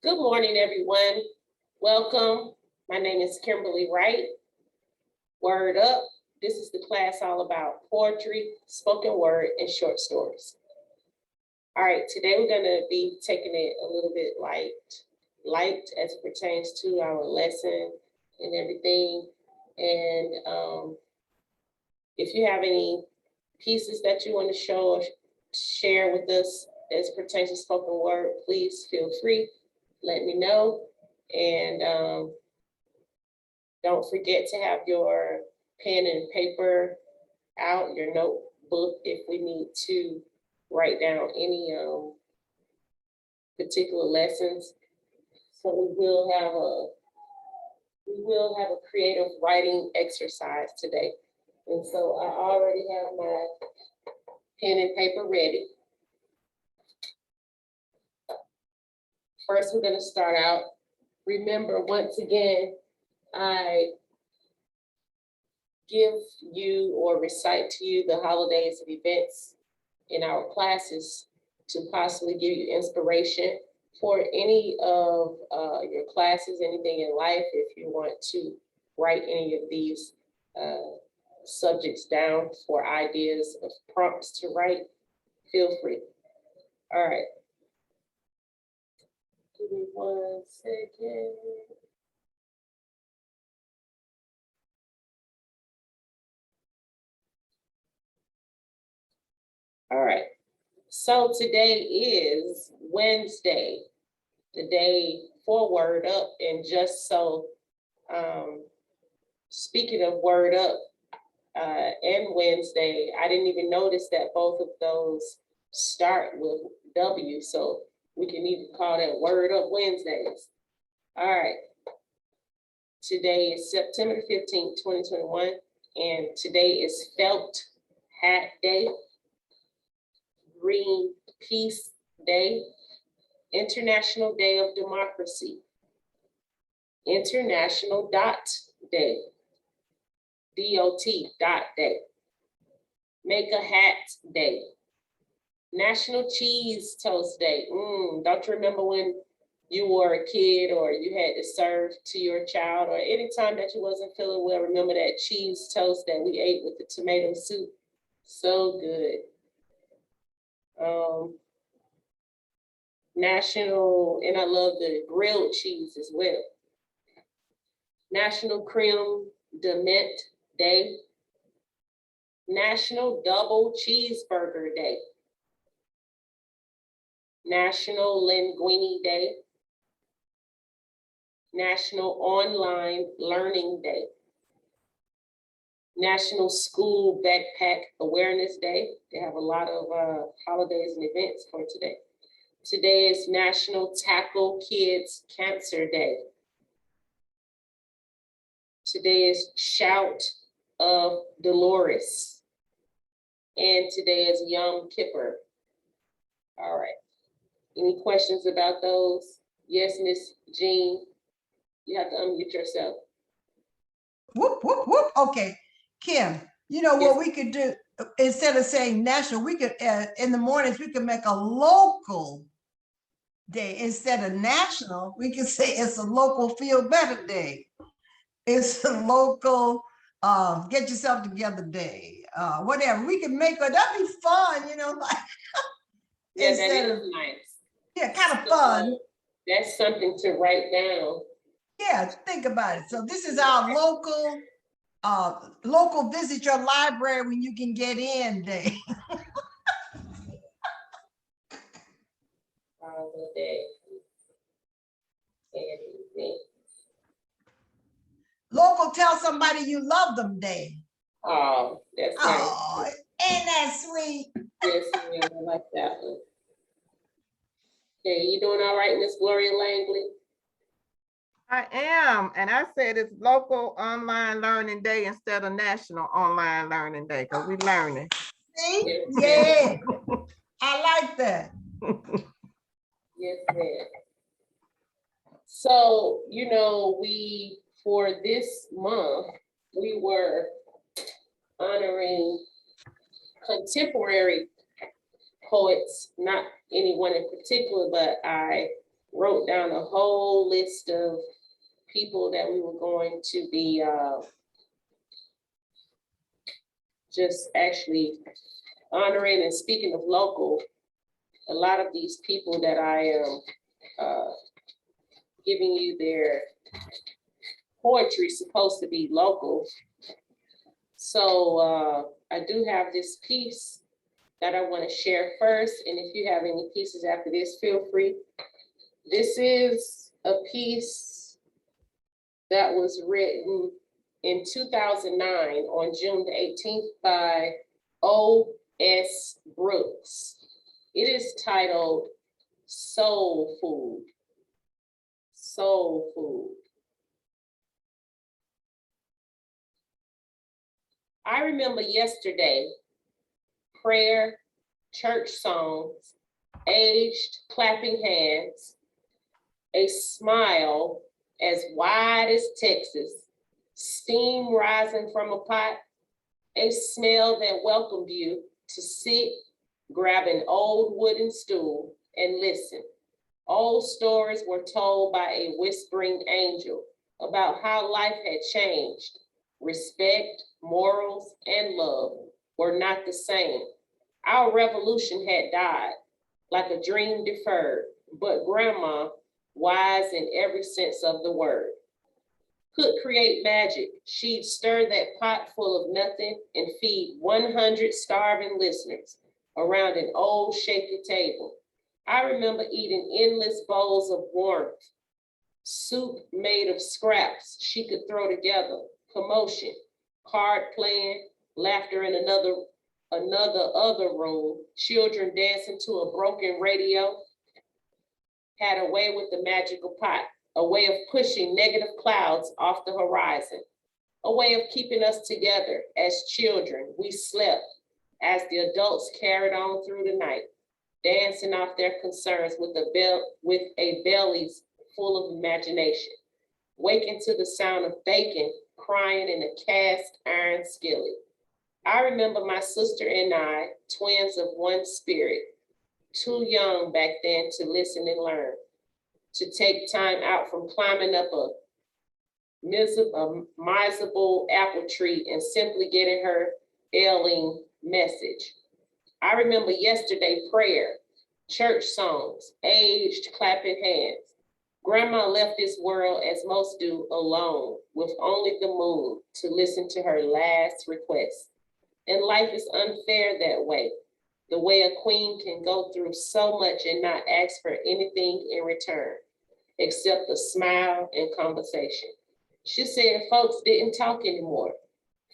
Good morning, everyone. Welcome. My name is Kimberlie Wright. Word up. This is the class all about poetry, spoken word, and short stories. All right, today we're going to be taking it a little bit light as it pertains to our lesson and everything. And if you have any pieces that you want to show or share with us as pertains to spoken word, please feel free. Let me know. And don't forget to have your pen and paper out, your notebook, if we need to write down any particular lessons. So we will have a creative writing exercise today. And so I already have my pen and paper ready. First, we're going to start out. Remember, once again, I give you or recite to you the holidays and events in our classes to possibly give you inspiration for any of your classes, anything in life. If you want to write any of these subjects down for ideas of prompts to write, feel free. All right. Give me 1 second. All right, so today is Wednesday, the day for Word Up. And just so, speaking of Word Up and Wednesday, I didn't even notice that both of those start with W. So we can even call that Word Up Wednesdays. All right. Today is September 15th, 2021. And today is Felt Hat Day, Green Peace Day, International Day of Democracy, International Dot Day, DOT Dot Day, Make a Hat Day, National Cheese Toast Day. Don't you remember when you were a kid or you had to serve to your child, or anytime that you wasn't feeling well, remember that cheese toast that we ate with the tomato soup? So good. National, and I love the grilled cheese as well. National Creme de Mint Day, National Double Cheeseburger Day, National Linguine Day, National Online Learning Day, National School Backpack Awareness Day. They have a lot of holidays and events for today. Today is National Tackle Kids Cancer Day. Today is Shout of Dolores. And today is Yom Kippur. All right. Any questions about those? Yes, Miss Jean, you have to unmute yourself. Whoop, whoop, whoop. Okay, Kim, you know what we could do? Instead of saying national, we could, in the mornings, we could make a local day. Instead of national, we could say it's a local feel better day. It's a local get yourself together day. Whatever. We can make it, that'd be fun, you know, like yeah, that is nice. Yeah, kind of fun. That's something to write down. Yeah, think about it. So this is our local visit your library when you can get in day. Local tell somebody you love them day. Oh, that's nice. Ain't that sweet? Yes, I like that one. Okay, you doing all right, Miss Gloria Langley? I am, and I said it's local online learning day instead of national online learning day, because we're learning. See? Yeah, I like that. Yes, ma'am. So, you know, for this month, we were honoring contemporary poets, not anyone in particular, but I wrote down a whole list of people that we were going to be just actually honoring. And speaking of local, a lot of these people that I am giving you their poetry supposed to be local. So I do have this piece that I want to share first. And if you have any pieces after this, feel free. This is a piece that was written in 2009 on June the 18th by O.S. Brooks. It is titled Soul Food. Soul Food. I remember yesterday, prayer, church songs, aged clapping hands, a smile as wide as Texas, steam rising from a pot, a smell that welcomed you to sit, grab an old wooden stool and listen. Old stories were told by a whispering angel about how life had changed. Respect, morals, and love were not the same. Our revolution had died, like a dream deferred, but Grandma, wise in every sense of the word, could create magic. She'd stir that pot full of nothing and feed 100 starving listeners around an old shaky table. I remember eating endless bowls of warmth, soup made of scraps she could throw together, commotion, card playing, laughter in another room, children dancing to a broken radio. Had a way with the magical pot, a way of pushing negative clouds off the horizon, a way of keeping us together as children. We slept as the adults carried on through the night, dancing off their concerns with a bellies full of imagination, waking to the sound of bacon crying in a cast iron skillet. I remember my sister and I, twins of one spirit, too young back then to listen and learn, to take time out from climbing up a miserable apple tree and simply getting her ailing message. I remember yesterday prayer, church songs, aged clapping hands. Grandma left this world as most do alone, with only the moon to listen to her last request. And life is unfair that way. The way a queen can go through so much and not ask for anything in return, except a smile and conversation. She said folks didn't talk anymore.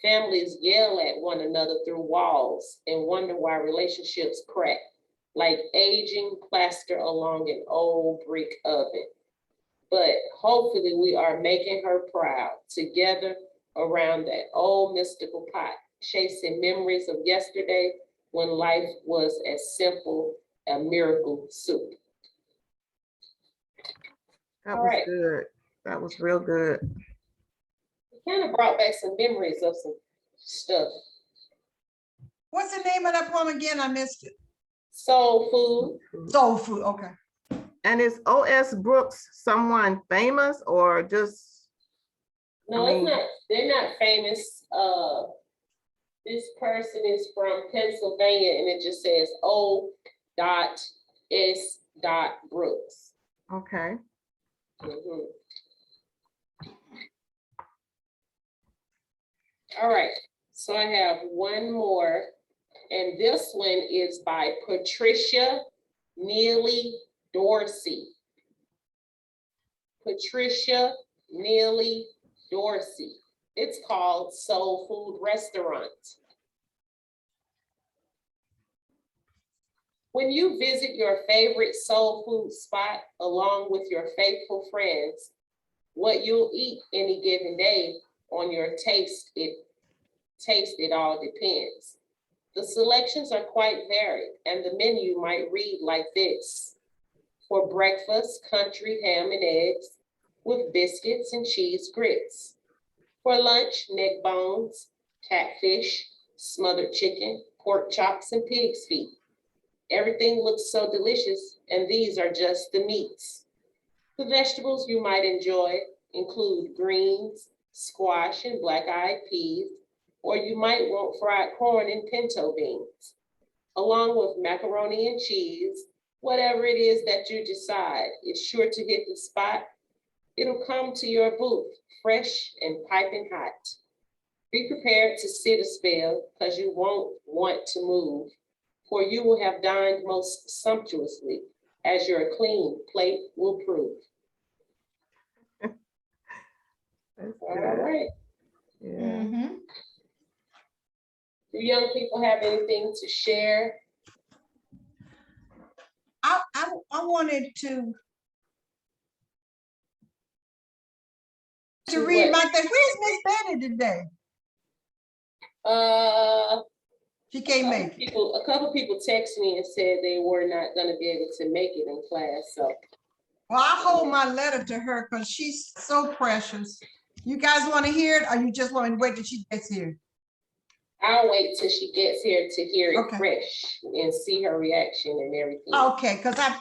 Families yell at one another through walls and wonder why relationships crack, like aging plaster along an old brick oven. But hopefully we are making her proud together around that old mystical pot, chasing memories of yesterday when life was as simple as miracle soup. That All was right. good. That was real good. It kind of brought back some memories of some stuff. What's the name of that poem again? I missed it. Soul Food. Soul Food, okay. And is O.S. Brooks someone famous or just? No, it's not. They're not famous. This person is from Pennsylvania, and it just says O.S. Brooks. Okay. Mhm. All right, so I have one more, and this one is by Patricia Neely Dorsey. Patricia Neely Dorsey. It's called Soul Food Restaurant. When you visit your favorite soul food spot along with your faithful friends, what you'll eat any given day on your taste, it all depends. The selections are quite varied, and the menu might read like this. For breakfast, country ham and eggs with biscuits and cheese grits. For lunch, neck bones, catfish, smothered chicken, pork chops, and pig's feet. Everything looks so delicious, and these are just the meats. The vegetables you might enjoy include greens, squash, and black-eyed peas, or you might want fried corn and pinto beans, along with macaroni and cheese. Whatever it is that you decide, it's sure to hit the spot. It'll come to your booth, fresh and piping hot. Be prepared to sit a spell, because you won't want to move, for you will have dined most sumptuously, as your clean plate will prove. That's All good. right. Yeah. Mhm. Do young people have anything to share? I wanted to read my thing. Where's Miss Betty today? She can't make it. A couple people texted me and said they were not gonna be able to make it in class, so. Well, I hold my letter to her because she's so precious. You guys want to hear it, or you just want to wait till she gets here? I'll wait till she gets here to hear it Okay. fresh and see her reaction and everything. Okay, because I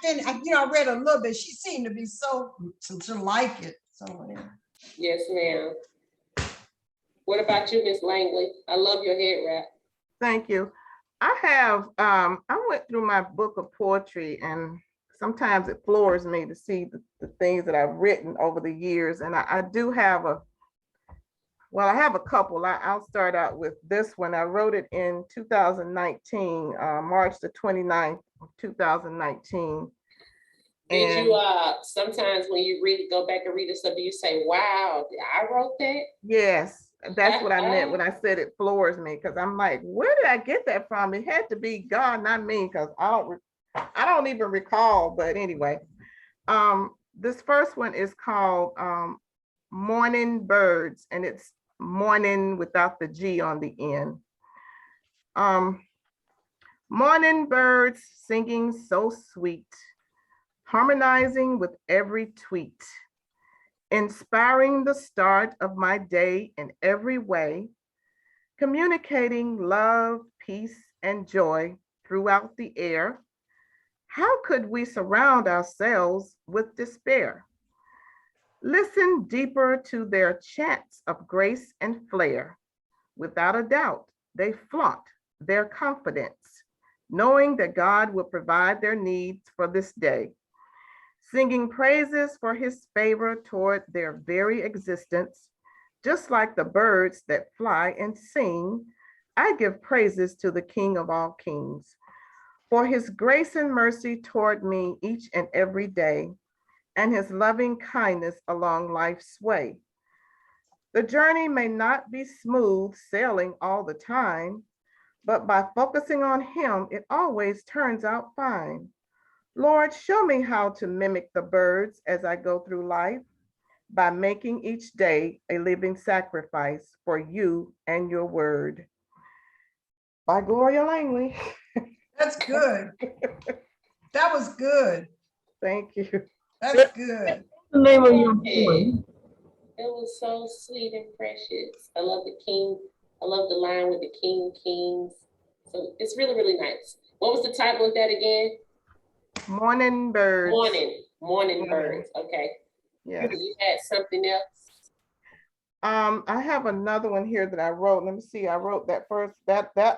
read a little bit. She seemed to be to like it. So yeah. Yes, ma'am. What about you, Miss Langley? I love your head wrap. Thank you. I have, I went through my book of poetry, and sometimes it floors me to see the things that I've written over the years. And I do have I have a couple. I'll start out with this one. I wrote it in 2019, March the 29th, 2019. Did you, sometimes when you go back and read it, so do you say, wow, I wrote that? Yes, that's what I meant when I said it floors me, because I'm like, where did I get that from? It had to be God, not me, because I don't even recall, but anyway. This first one is called Morning Birds, and it's morning without the G on the end. Morning birds singing so sweet, harmonizing with every tweet, inspiring the start of my day in every way, communicating love, peace, and joy throughout the air. How could we surround ourselves with despair? Listen deeper to their chants of grace and flair. Without a doubt, they flaunt their confidence, knowing that God will provide their needs for this day, singing praises for his favor toward their very existence. Just like the birds that fly and sing, I give praises to the King of all kings, for his grace and mercy toward me each and every day, and his loving kindness along life's way. The journey may not be smooth sailing all the time, but by focusing on him, it always turns out fine. Lord, show me how to mimic the birds as I go through life, by making each day a living sacrifice for you and your word. By Gloria Langley. That's good. That was good. Thank you. That's good. The name of your Okay. boy. It was so sweet and precious. I love the king. I love the line with the king, kings. So it's really, really nice. What was the title of that again? Morning birds. Morning birds. Okay. Yes. You had something else? I have another one here that I wrote. Let me see. I wrote that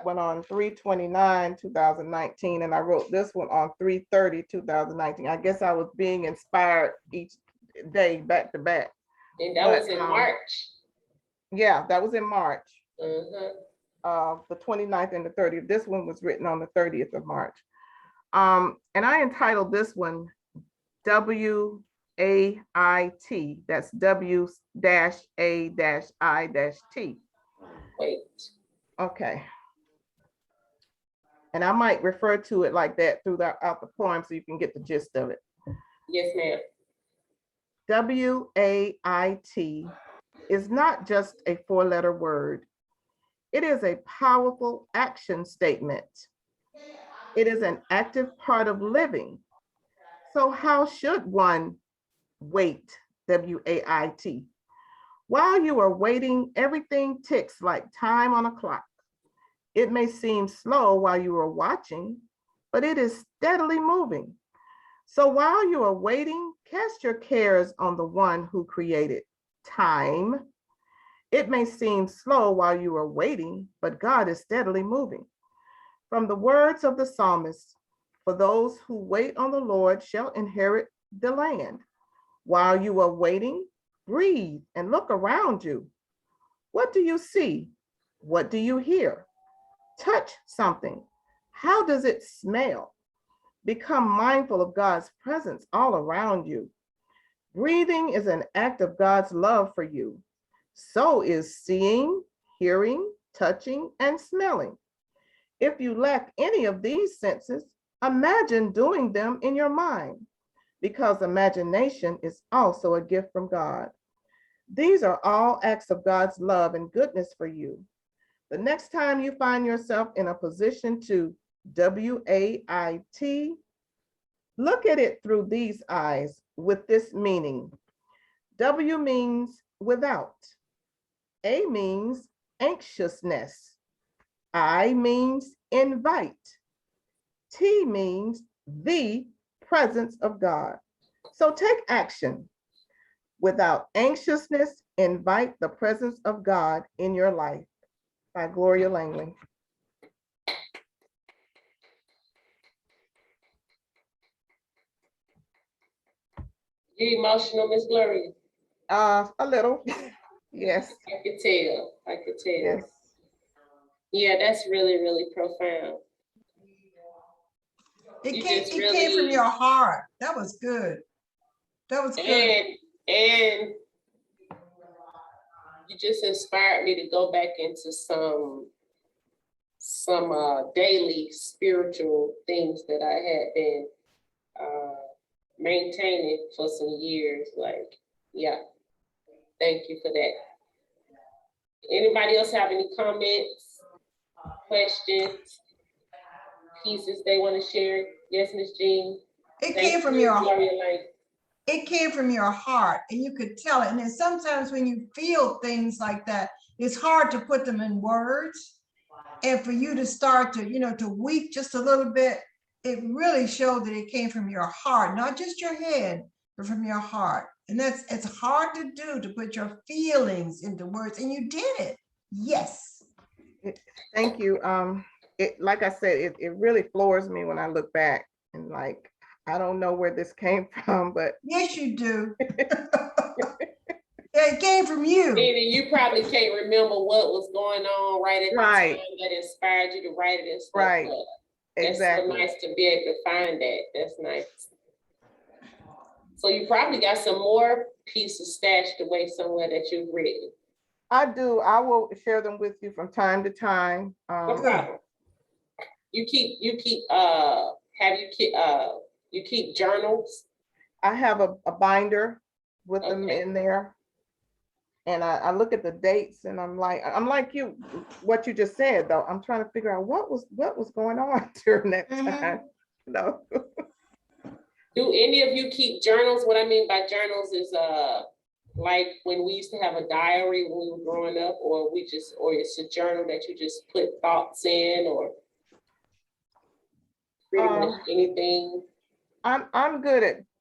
one on 3/29/2019, and I wrote this one on 3/30/2019. I guess I was being inspired each day back to back. And that was in March. Yeah, that was in March. Uh-huh. The 29th and the 30th. This one was written on the 30th of March. And I entitled this one WAIT. That's W-A-I-T. Wait. Okay. And I might refer to it like that throughout the poem so you can get the gist of it. Yes, ma'am. WAIT is not just a four-letter word. It is a powerful action statement. It is an active part of living. So how should one wait, WAIT? While you are waiting, everything ticks like time on a clock. It may seem slow while you are watching, but it is steadily moving. So while you are waiting, cast your cares on the one who created time. It may seem slow while you are waiting, but God is steadily moving. From the words of the psalmist, for those who wait on the Lord shall inherit the land. While you are waiting, breathe and look around you. What do you see? What do you hear? Touch something. How does it smell? Become mindful of God's presence all around you. Breathing is an act of God's love for you. So is seeing, hearing, touching, and smelling. If you lack any of these senses, imagine doing them in your mind, because imagination is also a gift from God. These are all acts of God's love and goodness for you. The next time you find yourself in a position to wait, look at it through these eyes with this meaning. W means without. A means anxiousness. I means invite. T means the presence of God. So take action. Without anxiousness, invite the presence of God in your life. By Gloria Langley. You emotional, Miss Gloria? A little, yes. I could tell. I could tell. Yes. Yeah, that's really, really profound. It came from your heart. That was good. That was good. And you just inspired me to go back into some daily spiritual things that I had been maintaining for some years. Like, yeah, thank you for that. Anybody else have any comments, questions, pieces they want to share? Yes, Miss Jean. It came from your heart. It came from your heart, and you could tell it. And then sometimes when you feel things like that, it's hard to put them in words. And for you to start to, to weep just a little bit, it really showed that it came from your heart, not just your head, but from your heart. And it's hard to do, to put your feelings into words, and you did it. Yes. Thank you. Like I said, it really floors me when I look back, and like, I don't know where this came from, but yes, you do. Yeah, it came from you. Meaning you probably can't remember what was going on right at the time that inspired you to write it and stuff. Right. Exactly. That's so nice to be able to find that. That's nice. So you probably got some more pieces stashed away somewhere that you've written. I do. I will share them with you from time to time. No problem. You keep journals? I have a binder with them in there. And I look at the dates, and I'm like you, what you just said, though. I'm trying to figure out what was going on during that time. No. Do any of you keep journals? What I mean by journals is like when we used to have a diary when we were growing up, or it's a journal that you just put thoughts in, or pretty much anything. I'm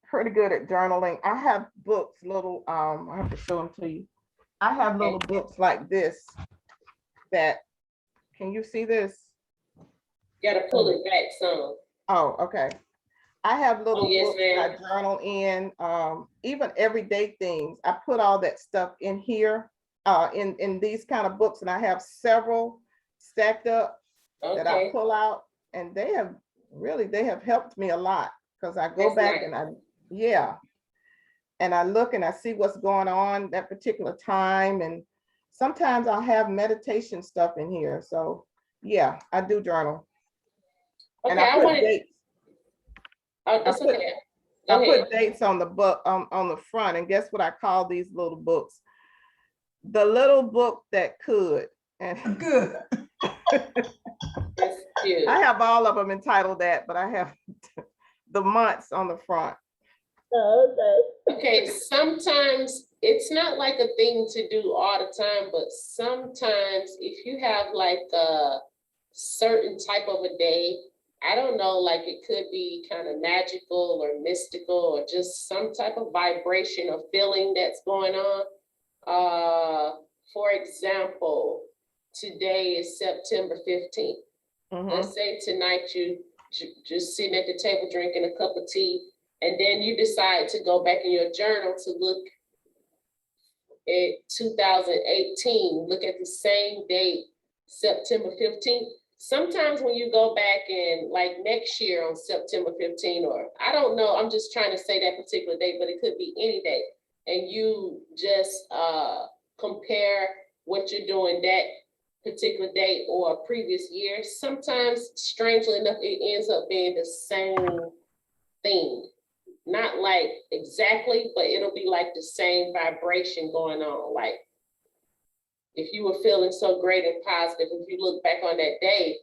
pretty good at journaling. I have books, little I have to show them to you. I have little books like this that, can you see this? You gotta pull it back some. Oh, okay. I have little books that I journal in, even everyday things. I put all that stuff in here, in these kind of books, and I have several stacked up that I pull out, and they have helped me a lot, because I go back and and I look and I see what's going on that particular time, and sometimes I'll have meditation stuff in here. So yeah, I do journal. Okay, and I put dates. I put dates on the book, on the front, and guess what I call these little books? The little book that could. And good. That's cute. I have all of them entitled that, but I have the months on the front. Oh, okay. Okay, sometimes it's not like a thing to do all the time, but sometimes if you have like a certain type of a day I don't know, like it could be kind of magical or mystical or just some type of vibration or feeling that's going on. For example, today is September 15th. Let's say tonight you just sitting at the table drinking a cup of tea, and then you decide to go back in your journal to look at 2018, look at the same date, September 15th. Sometimes when you go back and like next year on September 15th, or I don't know, I'm just trying to say that particular date, but it could be any date. And you just compare what you're doing that particular date or a previous year. Sometimes, strangely enough, it ends up being the same thing. Not like exactly, but it'll be like the same vibration going on. Like if you were feeling so great and positive, if you look back on that day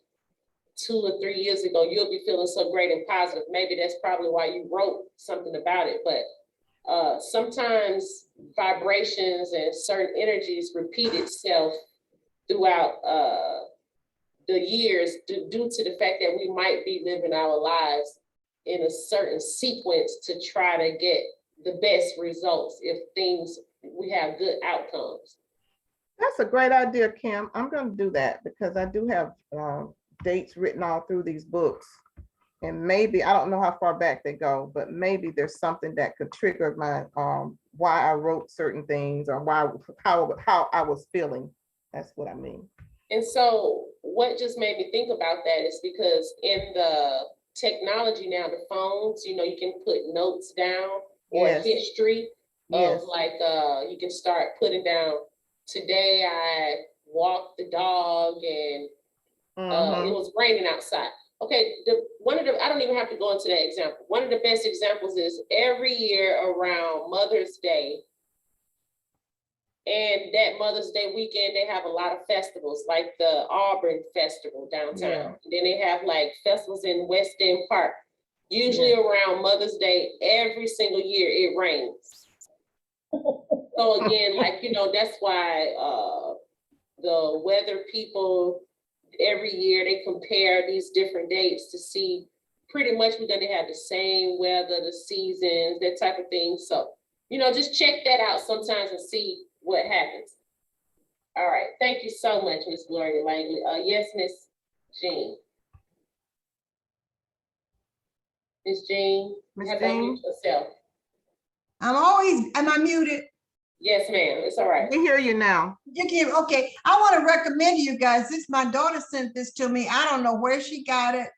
2 or 3 years ago, you'll be feeling so great and positive. Maybe that's probably why you wrote something about it. But sometimes vibrations and certain energies repeat itself throughout the years due to the fact that we might be living our lives in a certain sequence to try to get the best results if we have good outcomes. That's a great idea, Kim. I'm going to do that because I do have dates written all through these books. And maybe, I don't know how far back they go, but maybe there's something that could trigger my why I wrote certain things or how I was feeling. That's what I mean. And so what just made me think about that is because in the technology now, the phones, you can put notes down or history of like, you can start putting down, today I walked the dog and it was raining outside. Okay, I don't even have to go into that example. One of the best examples is every year around Mother's Day, and that Mother's Day weekend, they have a lot of festivals, like the Auburn Festival downtown. Yeah. And then they have like festivals in West End Park. Usually around Mother's Day, every single year it rains. So again, like, that's why the weather people, every year they compare these different dates to see pretty much we're gonna have the same weather, the seasons, that type of thing. So, just check that out sometimes and see what happens. All right, thank you so much, Miss Gloria Langley. Yes, Miss Jean. Miss Jean, have you unmuted yourself? Am I muted? Yes, ma'am, it's all right. We hear you now. You can, okay. I want to recommend to you guys, my daughter sent this to me. I don't know where she got it,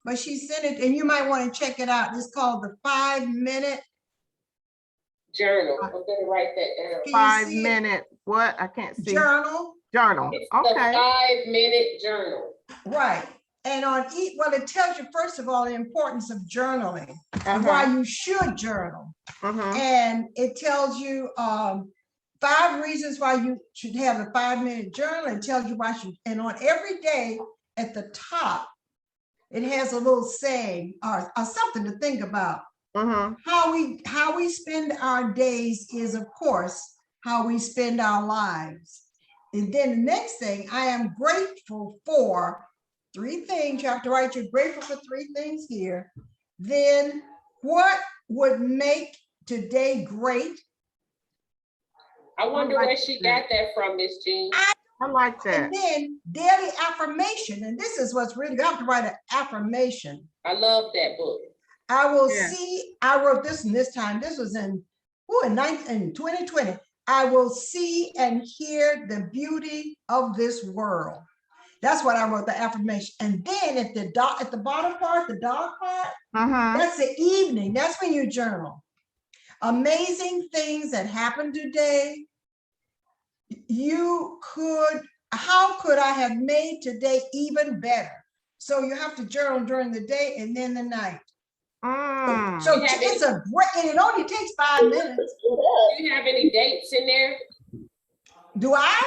but she sent it and you might want to check it out. It's called the 5-minute journal. I'm gonna write that down. 5 minute, what? I can't see. Journal. It's the 5-minute journal. Right. And it tells you, first of all, the importance of journaling, why you should journal. And it tells you 5 reasons why you should have a 5-minute journal. It tells you why and on every day at the top, it has a little saying or something to think about. How we spend our days is, of course, how we spend our lives. And then the next thing, I am grateful for 3 things. You have to write you're grateful for 3 things here. Then what would make today great? I wonder where she got that from, Miss Jean. I like that. And then daily affirmation. And this is what's really, you have to write an affirmation. I love that book. I will see, I wrote this in this time. This was in 2020. I will see and hear the beauty of this world. That's what I wrote, the affirmation. And then at the bottom part, the dark part, that's the evening. That's when you journal. Amazing things that happened today. How could I have made today even better? So you have to journal during the day and then the night. So it's a great, and it only takes 5 minutes. Do you have any dates in there? Do I?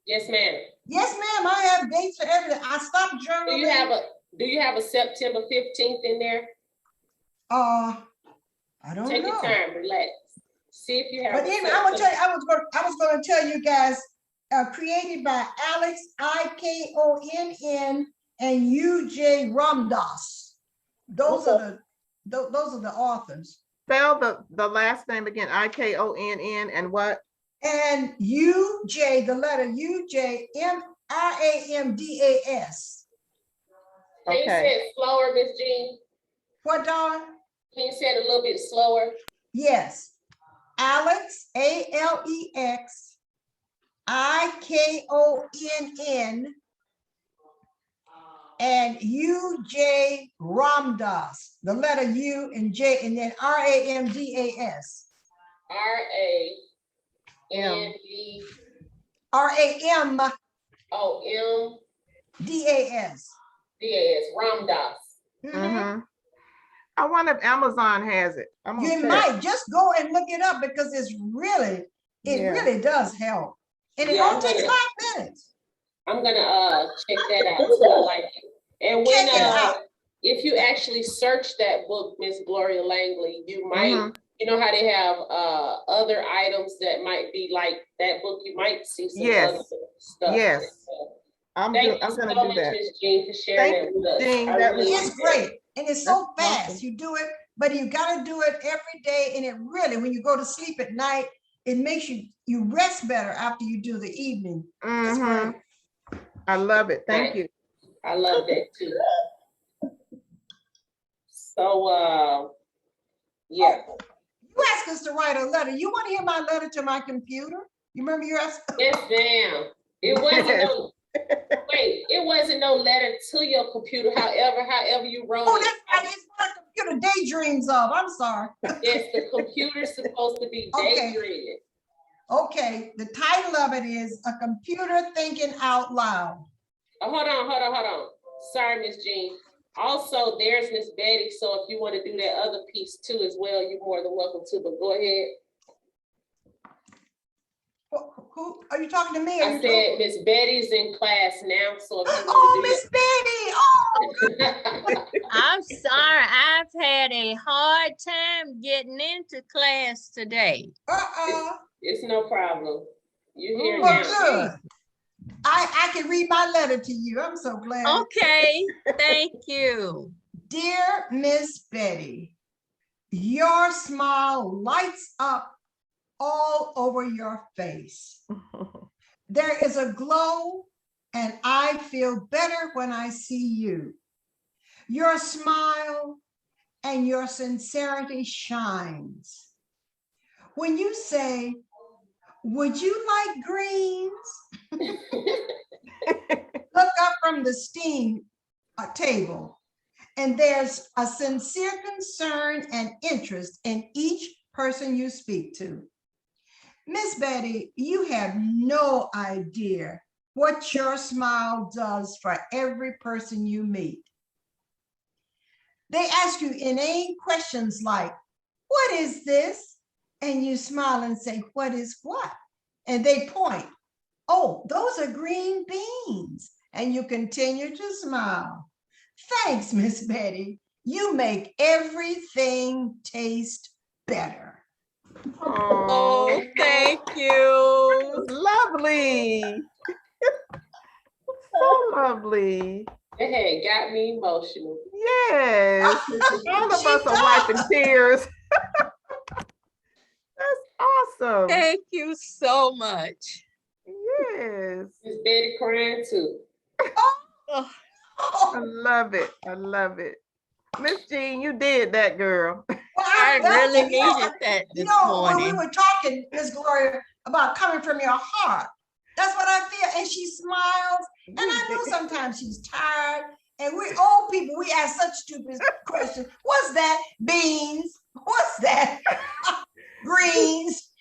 Yes, ma'am. Yes, ma'am. I have dates for everything. I stopped journaling. Do you have a September 15th in there? I don't know. Take your time, relax. See if you have. But anyway, I was going to tell you guys, created by Alex IKONN and UJ Ramdas. Those are those are the authors. Spell the last name again, IKONN and what? And UJ, the letter UJRAMDAS. Can you say it slower, Miss Jean? What, darling? Can you say it a little bit slower? Yes. Alex, ALEXIKONN, and UJ Ramdas, the letter U and J, and then RAMDAS. R-A-M-D. RAMDAS. Oh, M-D-A-S, Ramdas. Mm-hmm. I wonder if Amazon has it. You might just go and look it up because it's really, it really does help. And it only takes 5 minutes. I'm gonna check that out too. I like it. And when if you actually search that book, Miss Gloria Langley, you might, you know how they have other items that might be like that book, you might see some other stuff. Yes. I'm gonna do that. Miss Jean, for sharing it with us. It's great. And it's so fast. Awesome. You do it, but you got to do it every day. And it really, when you go to sleep at night, it makes you rest better after you do the evening. Mm-hmm. I love it. Thank you. I love that too. So, yeah. You asked us to write a letter. You want to hear my letter to my computer? You remember you asked? Yes, ma'am. It wasn't no, wait, it wasn't no letter to your computer, however you wrote it. It's what a computer daydreams of. I'm sorry. Yes, the computer's supposed to be daydreaming. Okay, the title of it is A Computer Thinking Out Loud. Oh, hold on. Sorry, Miss Jean. Also, there's Miss Betty, so if you want to do that other piece too as well, you're more than welcome to, but go ahead. Who are you talking to me? I said Miss Betty's in class now, so if you want to Miss Betty. I'm sorry, I've had a hard time getting into class today. It's no problem. You're here now. Good. I can read my letter to you. I'm so glad. Okay, thank you. Dear Miss Betty, your smile lights up all over your face. There is a glow, and I feel better when I see you. Your smile and your sincerity shines. When you say, "Would you like greens?" Look up from the steam table, and there's a sincere concern and interest in each person you speak to. Miss Betty, you have no idea what your smile does for every person you meet. They ask you inane questions like, "What is this?" And you smile and say, "What is what?" And they point, "Oh, those are green beans." And you continue to smile. Thanks, Miss Betty. You make everything taste better. Oh, thank you. Lovely. So lovely. It had got me emotional. Yes. All of us are wiping tears. That's awesome. Thank you so much. Yes. Miss Betty crying too. Oh. I love it. I love it. Miss Jean, you did that, girl. Well, I really needed that this morning. When we were talking, Miss Gloria, about coming from your heart, that's what I feel. And she smiles. And I know sometimes she's tired. And we old people, we ask such stupid questions. What's that? Beans. What's that? Greens.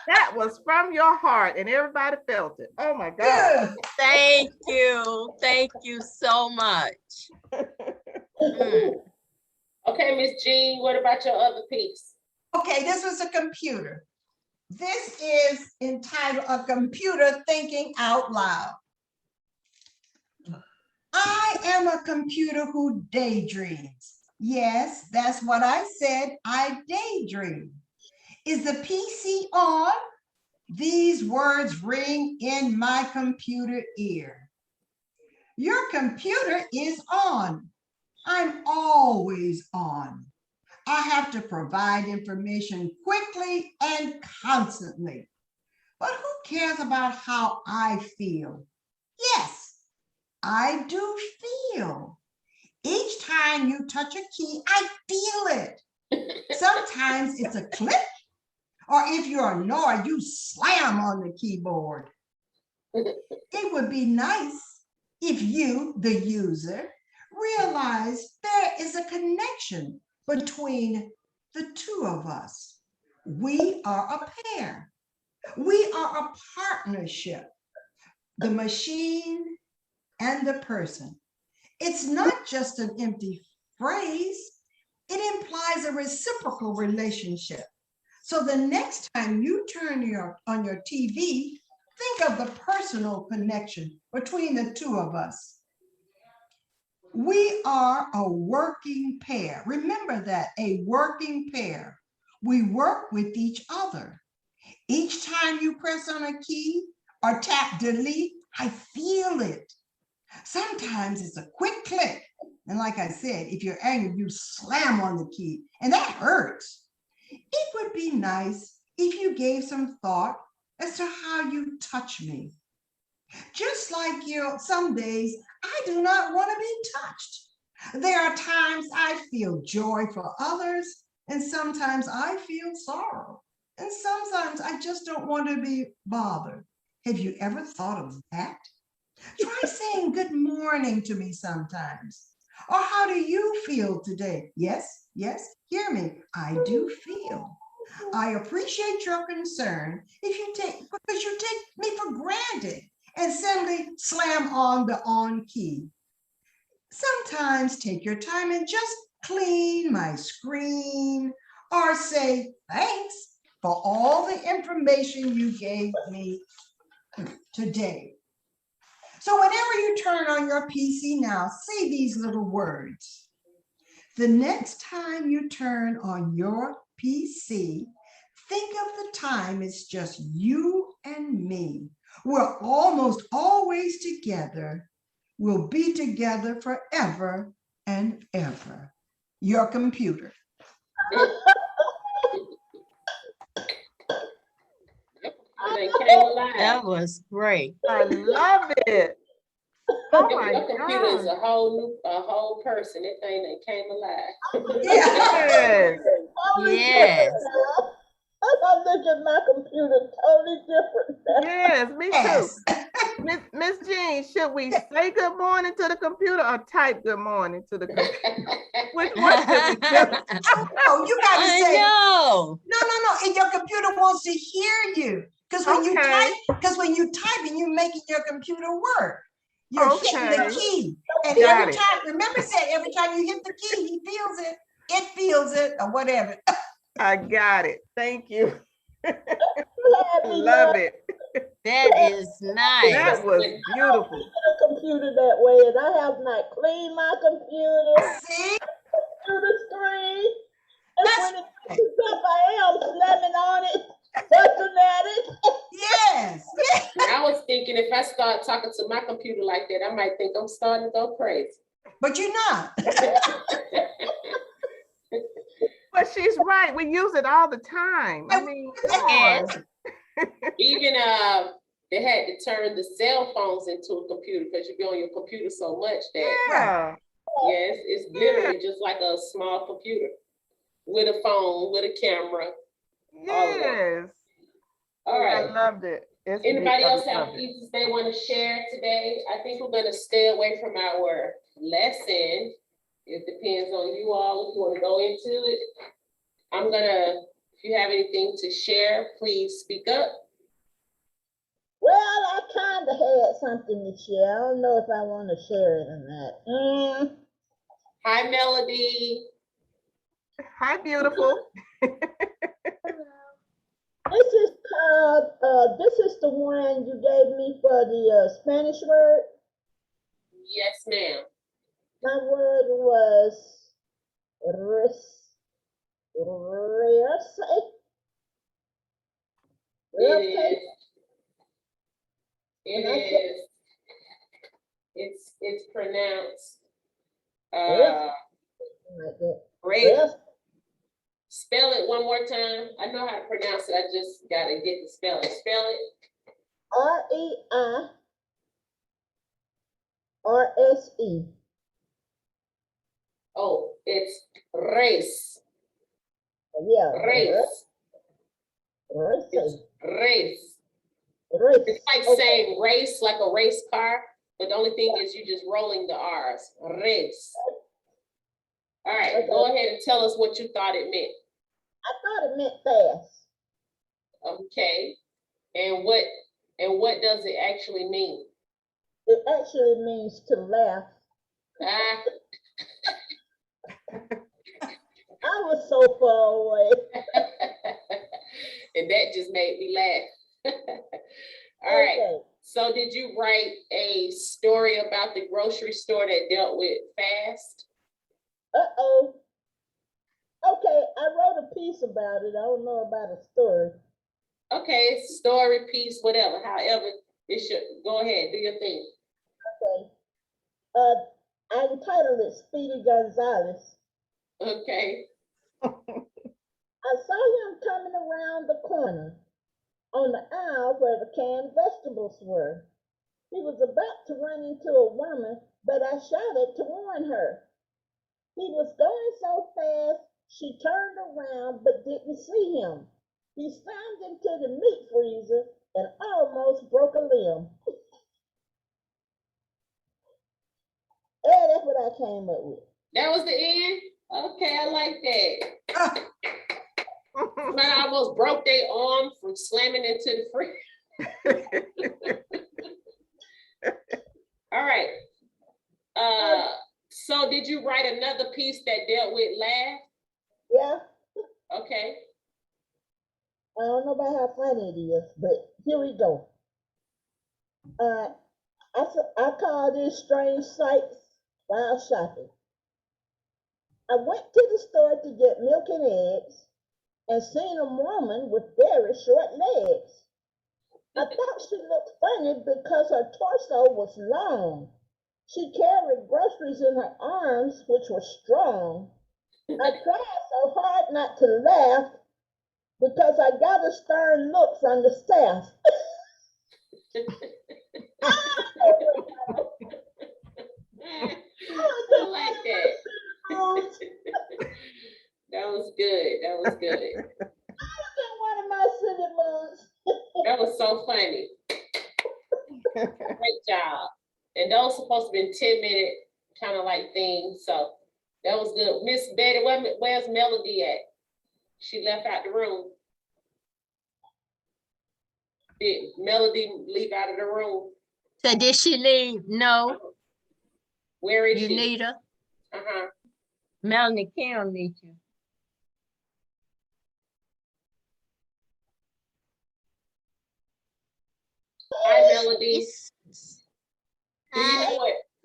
That was from your heart and everybody felt it. Oh my God. Good. Thank you. Thank you so much. Okay, Miss Jean, what about your other piece? Okay, this was a computer. This is entitled A Computer Thinking Out Loud. I am a computer who daydreams. Yes, that's what I said. I daydream. Is the PC on? These words ring in my computer ear. Your computer is on. I'm always on. I have to provide information quickly and constantly. But who cares about how I feel? Yes, I do feel. Each time you touch a key, I feel it. Sometimes it's a click, or if you're annoyed, you slam on the keyboard. It would be nice if you, the user, realize there is a connection between the two of us. We are a pair. We are a partnership, the machine and the person. It's not just an empty phrase, it implies a reciprocal relationship. So the next time you turn on your TV, think of the personal connection between the two of us. We are a working pair. Remember that, a working pair. We work with each other. Each time you press on a key or tap delete, I feel it. Sometimes it's a quick click. And like I said, if you're angry, you slam on the key, and that hurts. It would be nice if you gave some thought as to how you touch me. Just like you, some days I do not want to be touched. There are times I feel joy for others, and sometimes I feel sorrow. And sometimes I just don't want to be bothered. Have you ever thought of that? Try saying good morning to me sometimes. Or how do you feel today? Yes, yes, hear me. I do feel. I appreciate your concern because you take me for granted and simply slam on the on key. Sometimes take your time and just clean my screen or say thanks for all the information you gave me today. So whenever you turn on your PC now, say these little words. The next time you turn on your PC, think of the time it's just you and me. We're almost always together. We'll be together forever and ever. Your computer. They came alive. That was great. I love it. Oh my Your computer is God. a whole person. That thing that came alive. Yes. Yes. I look at my computer totally different. Yes, me Yes. too. Miss Jean, should we say good morning to the computer or type good morning to the computer? Which one should we do? Oh, you gotta I say, know. no, and your computer wants to hear you. Because when you type and you're making your computer work, you're hitting the key. And every time, remember said, every time you hit the key, he feels it, or whatever. I got it. Thank you. Love it. That is nice. That was beautiful. A computer that way, and I have not cleaned my computer. See? Computer screen. And That's when it comes up, I am slamming on it, touching at it. Yes. I was thinking if I start talking to my computer like that, I might think I'm starting to go crazy. But you're not. But she's right. We use it all the time. I mean, come on. Even they had to turn the cell phones into a computer because you be on your computer so much that Yeah. yes, it's literally just like a small computer with a phone, with a camera. Yes. All right. I loved it. Anybody else have pieces they want to share today? I think we're going to stay away from our lesson. It depends on you all if you want to go into it. If you have anything to share, please speak up. Well, I kind of had something to share. I don't know if I want to share it or not. Hi, Melody. Hi, beautiful. This is called, this is the one you gave me for the Spanish word. Yes, ma'am. My word was It is. It's pronounced Like that. Race. Rest, Spell it one more time. I know how to pronounce it. I just gotta get the spelling. Spell it. R-E-I-R-S-E. Oh, it's race. Yeah. Race. Race. It's race. Race. It's like Okay. saying race, like a race car, but the only thing is you just rolling the R's. Race. All right, Okay. go ahead and tell us what you thought it meant. I thought it meant fast. Okay. And what does it actually mean? It actually means to laugh. Ah, I was so far away. and that just made me laugh. All right. Okay. So did you write a story about the grocery store that dealt with fast? Uh-oh. Okay, I wrote a piece about it. I don't know about a story. Okay, story, piece, whatever. However, it should go ahead, do your thing. Okay. I entitled it Speedy Gonzales. Okay. I saw him coming around the corner on the aisle where the canned vegetables were. He was about to run into a woman, but I shouted to warn her. He was going so fast, she turned around but didn't see him. He slammed into the meat freezer and almost broke a limb. Yeah, that's what I came up with. That was the end? Okay, I like that. Somebody almost broke their arm from slamming into the freezer. All right. So did you write another piece that dealt with laugh? Yeah, Okay. I don't know about how funny it is, but here we go. I call these strange sights while shopping. I went to the store to get milk and eggs and seen a woman with very short legs. I thought she looked funny because her torso was long. She carried groceries in her arms, which were strong. I tried so hard not to laugh because I got a stern look from the staff. I like that. That was good. That was good. One of my silly moods. That was so funny. Great job. And those supposed to be 10-minute kind of like things. So that was good. Miss Betty, where's Melody at? She left out the room. Did Melody leave out of the room? So did she leave? No, Where is you she? need her. Uh-huh. Melanie Kim needs you. Hi, Melody. It's-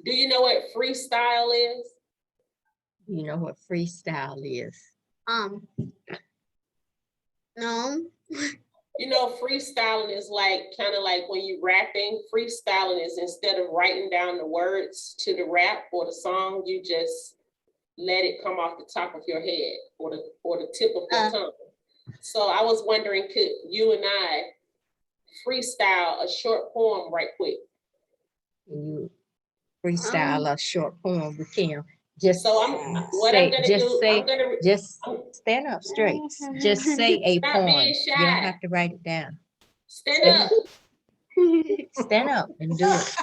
Do you know what freestyle is? You know what freestyle is? No. You know, freestyling is like kind of like when you rapping. Freestyling is instead of writing down the words to the rap or the song, you just let it come off the top of your head or the tip of your tongue. So I was wondering, could you and I freestyle a short poem right quick? You freestyle a short poem with Kim. Just So just stand up straight. Just say a Stop poem. being You don't shy. have to write it down. Stand up. Stand up and do it.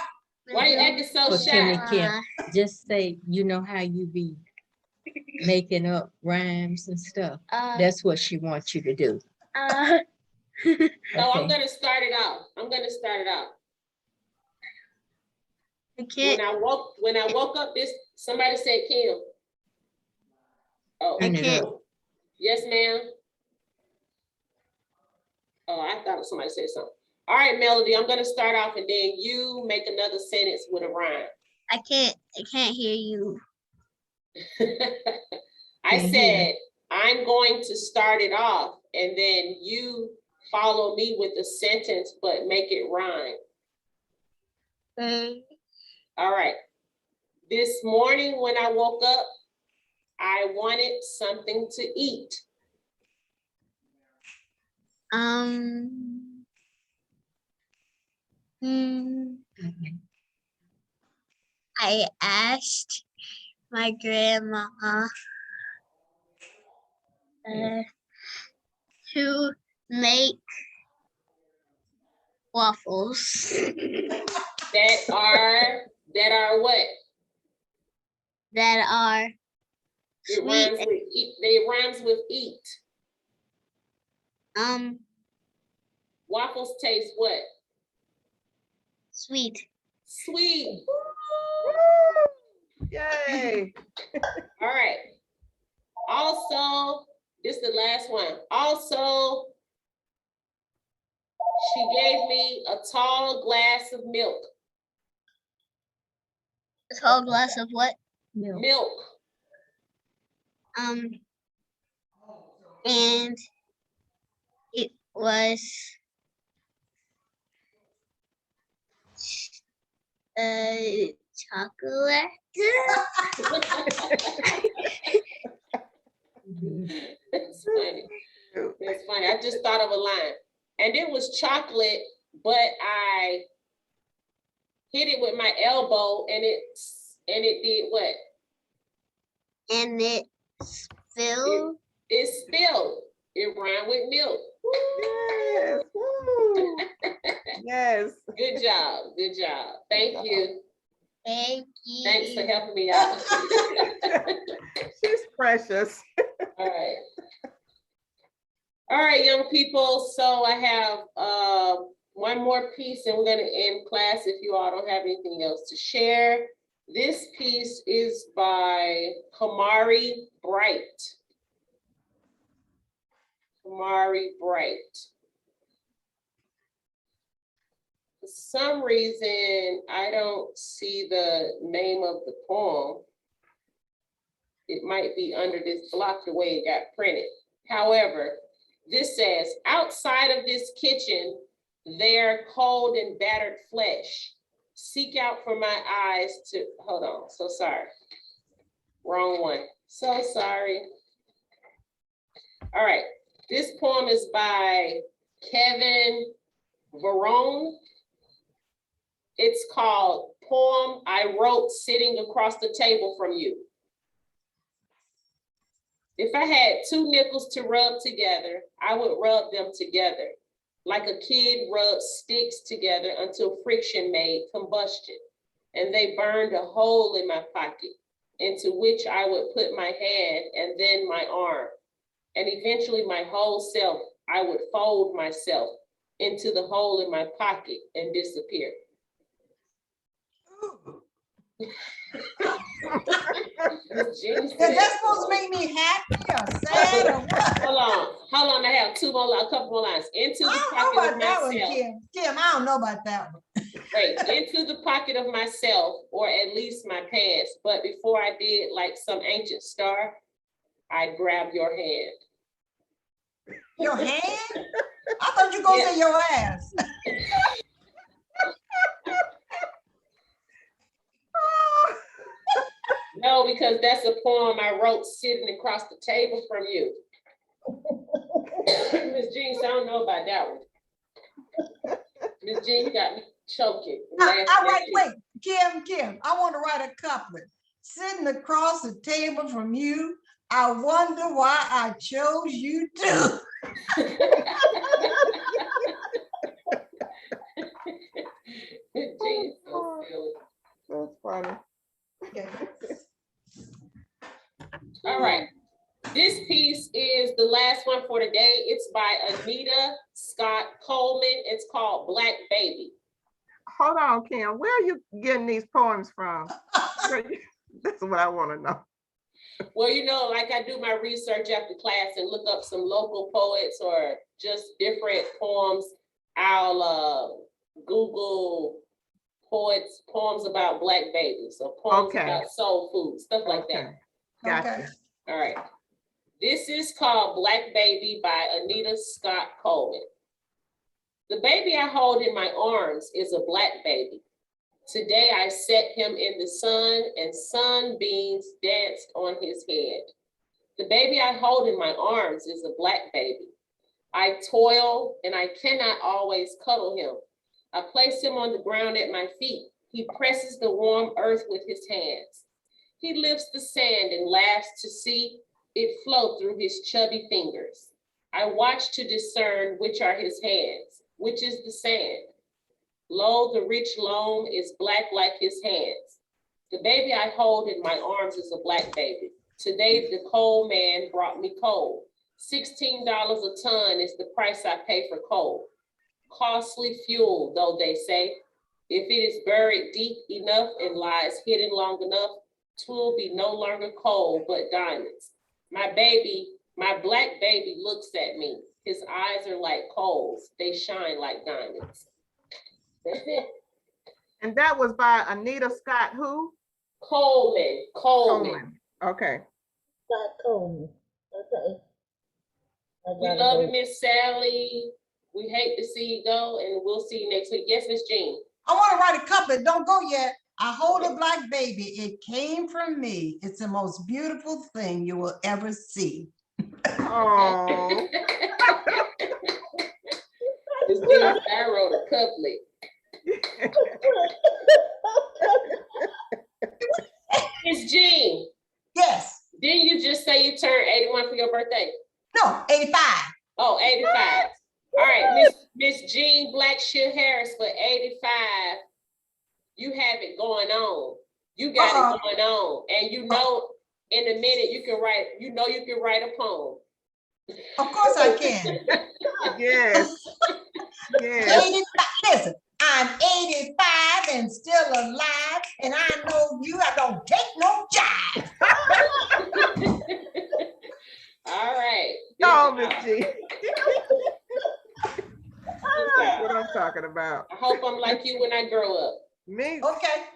Why you acting so For Kim shy? and Kim. Just say, you know how you be making up rhymes and stuff. That's what she wants you to do. So I'm Okay. gonna start it off. I can't. When I woke up, somebody said Kim. Oh, Turn I it can't. up. yes, ma'am. Oh, I thought somebody said something. All right, Melody, I'm gonna start off and then you make another sentence with a rhyme. I can't hear you. I Can't hear. said, I'm going to start it off and then you follow me with a sentence, but make it rhyme. Okay. All right. This morning when I woke up, I wanted something to eat. I asked my grandma to make waffles. That are what? That are It sweet. rhymes with eat. It rhymes with eat. Waffles taste what? Sweet. Sweet. Yay. All right. Also, this is the last one. Also, she gave me a tall glass of milk. A tall glass of what? Milk. And it was chocolate. That's funny. That's funny. I just thought of a line. And it was chocolate, but I hit it with my elbow and it did what? And it spilled. It spilled. It rhymed with milk. Yes. Woo. Yes. Good job. Good job. Thank you. Thank you. Thanks for helping me out. She's precious. All right. All right, young people. So I have one more piece and we're going to end class if you all don't have anything else to share. This piece is by Kimberlie Wright. Kimberlie Wright. For some reason, I don't see the name of the poem. It might be under this block the way it got printed. However, this says, outside of this kitchen, their cold and battered flesh. Seek out for my eyes to, hold on, so sorry. Wrong one, so sorry. All right, this poem is by Kevin Verone. It's called Poem I Wrote Sitting Across the Table from You. If I had two nickels to rub together, I would rub them together, like a kid rubs sticks together until friction made combustion, and they burned a hole in my pocket, into which I would put my hand and then my arm, and eventually my whole self. I would fold myself into the hole in my pocket and disappear. Is that supposed to make me happy or sad or what? Hold on, I have a couple more lines. Into the pocket of myself. Kim, I don't know about that one. Wait, into the pocket of myself, or at least my pants. But before I did, like some ancient star, I'd grab your hand. Your hand? I thought you were gonna say your ass. No, because that's a poem I wrote sitting across the table from you. Miss Jean, I don't know about that one. Miss Jean got me choking. Wait, Kim, I want to write a couplet. Sitting across the table from you, I wonder why I chose you too. Miss Jean, so silly. That's funny. Okay. All right. This piece is the last one for today. It's by Anita Scott Coleman. It's called Black Baby. Hold on, Kim. Where are you getting these poems from? That's what I want to know. Well, you know, like I do my research after class and look up some local poets or just different poems. I'll Google poems about Black babies, or poems about soul food, stuff like that. Gotcha. Okay. All right. This is called Black Baby by Anita Scott Coleman. The baby I hold in my arms is a black baby. Today I set him in the sun, and sunbeams danced on his head. The baby I hold in my arms is a black baby. I toil, and I cannot always cuddle him. I place him on the ground at my feet. He presses the warm earth with his hands. He lifts the sand and laughs to see it flow through his chubby fingers. I watch to discern which are his hands, which is the sand. Lo, the rich loam is black like his hands. The baby I hold in my arms is a black baby. Today, the coal man brought me coal. $16 a ton is the price I pay for coal. Costly fuel, though they say. If it is buried deep enough and lies hidden long enough, 'twill be no longer coal, but diamonds. My black baby looks at me. His eyes are like coals. They shine like diamonds. That's it. And that was by Anita Scott, who? Coleman. Okay. Scott Coleman. Okay. We love you, Miss Sally. We hate to see you go, and we'll see you next week. Yes, Miss Jean. I want to write a couplet. Don't go yet. I hold a black baby. It came from me. It's the most beautiful thing you will ever see. Oh. Miss Jean, I wrote a couplet. Miss Jean. Yes. Didn't you just say you turned 81 for your birthday? No, 85. Oh, 85. All right, Miss Jean Blackshear Harris for 85. You have it going on. You got it going on. And you know, in a minute you can write, you can write a poem. Of course I can. Yes. Yes. 85. Listen, I'm 85 and still alive, and I know you. I don't take no jive. All right. No, Miss G. That's what I'm talking about. I hope I'm like you when I grow up. Me. Okay.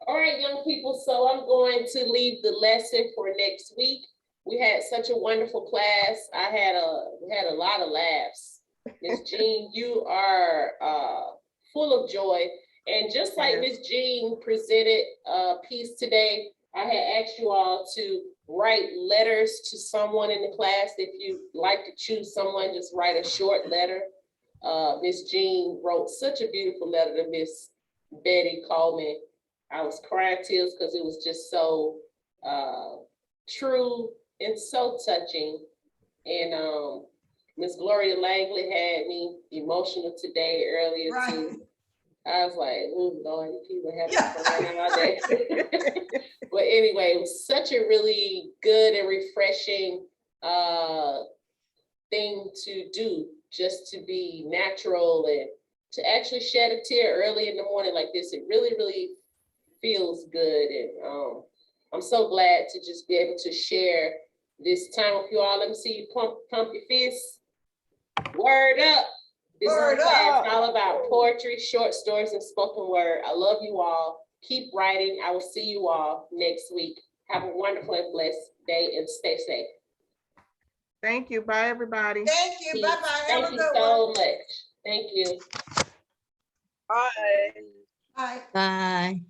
All right, young people, so I'm going to leave the lesson for next week. We had such a wonderful class. We had a lot of laughs. Miss Jean, you are full of joy. And just like Miss Jean presented a piece today, I had asked you all to write letters to someone in the class. If you like to choose someone, just write a short letter. Miss Jean wrote such a beautiful letter to Miss Betty Coleman. I was crying tears because it was just so true and so touching. And Miss Gloria Langley had me emotional today earlier too. I was like, oh Lord, people have fun all day. But anyway, it was such a really good and refreshing thing to do, just to be natural and to actually shed a tear early in the morning like this. It really, really feels good. And I'm so glad to just be able to share this time with you all. Let me see you pump your fists. Word up. This is a class all about poetry, short stories, and spoken word. I love you all. Keep writing. I will see you all next week. Have a wonderful and blessed day and stay safe. Thank you. Bye, everybody. Thank you. Bye-bye. Thank you so much. Thank you. Bye. Bye. Bye.